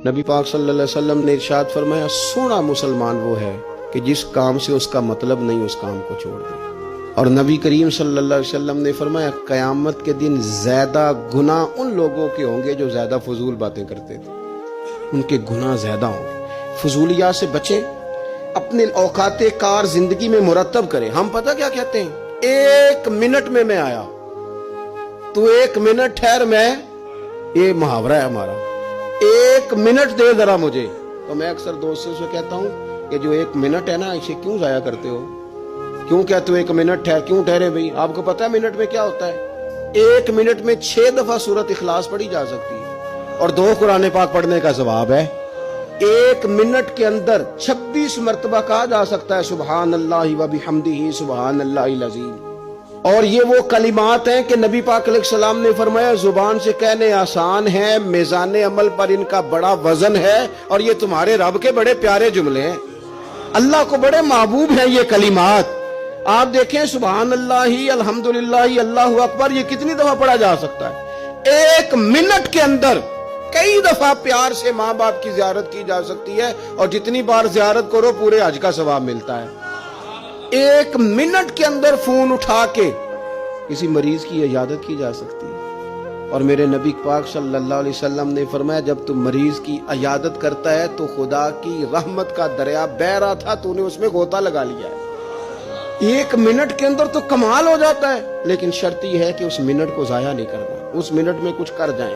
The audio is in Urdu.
نبی پاک صلی اللہ علیہ وسلم نے ارشاد فرمایا سونا مسلمان وہ ہے کہ جس کام سے اس کا مطلب نہیں اس کام کو چھوڑ دے۔ اور نبی کریم صلی اللہ علیہ وسلم نے فرمایا قیامت کے دن زیادہ گناہ ان لوگوں کے ہوں گے جو زیادہ فضول باتیں کرتے تھے، ان کے گناہ زیادہ ہوں گے۔ فضولیات سے بچیں، اپنے اوقات کار زندگی میں مرتب کریں۔ ہم پتہ کیا کہتے ہیں، 1 منٹ میں آیا، تو 1 منٹ ٹھہر، میں یہ محاورہ ہے ہمارا، 1 منٹ دے ذرا مجھے۔ تو میں اکثر دوستوں سے کہتا ہوں کہ جو 1 منٹ ہے نا اسے کیوں ضائع کرتے ہو، کیوں کہتے ہو 1 منٹ ٹھہر، کیوں ٹھہرے بھائی؟ آپ کو پتا ہے منٹ میں کیا ہوتا ہے؟ 1 منٹ میں 6 دفعہ سورۃ اخلاص پڑھی جا سکتی ہے اور 2 قرآن پاک پڑھنے کا ثواب ہے۔ 1 منٹ کے اندر 26 مرتبہ کہا جا سکتا ہے سبحان اللہ و بحمدہ سبحان اللہ العظیم۔ اور یہ وہ کلمات ہیں کہ نبی پاک علیہ السلام نے فرمایا زبان سے کہنے آسان ہیں، میزان عمل پر ان کا بڑا وزن ہے، اور یہ تمہارے رب کے بڑے پیارے جملے ہیں، اللہ کو بڑے محبوب ہیں یہ کلمات۔ آپ دیکھیں سبحان اللہ الحمدللہ اللہ اکبر یہ کتنی دفعہ پڑھا جا سکتا ہے؟ 1 منٹ کے اندر کئی دفعہ پیار سے ماں باپ کی زیارت کی جا سکتی ہے، اور جتنی بار زیارت کرو پورے حج کا ثواب ملتا ہے۔ 1 منٹ کے اندر فون اٹھا کے کسی مریض کی عیادت کی جا سکتی ہے۔ اور میرے نبی پاک صلی اللہ علیہ وسلم نے فرمایا جب تم مریض کی عیادت کرتا ہے تو خدا کی رحمت کا دریا بہہ رہا تھا، تو نے اس میں غوطہ لگا لیا ہے۔ 1 منٹ کے اندر تو کمال ہو جاتا ہے، لیکن شرط یہ ہے کہ اس منٹ کو ضائع نہیں کرنا، اس منٹ میں کچھ کر جائیں۔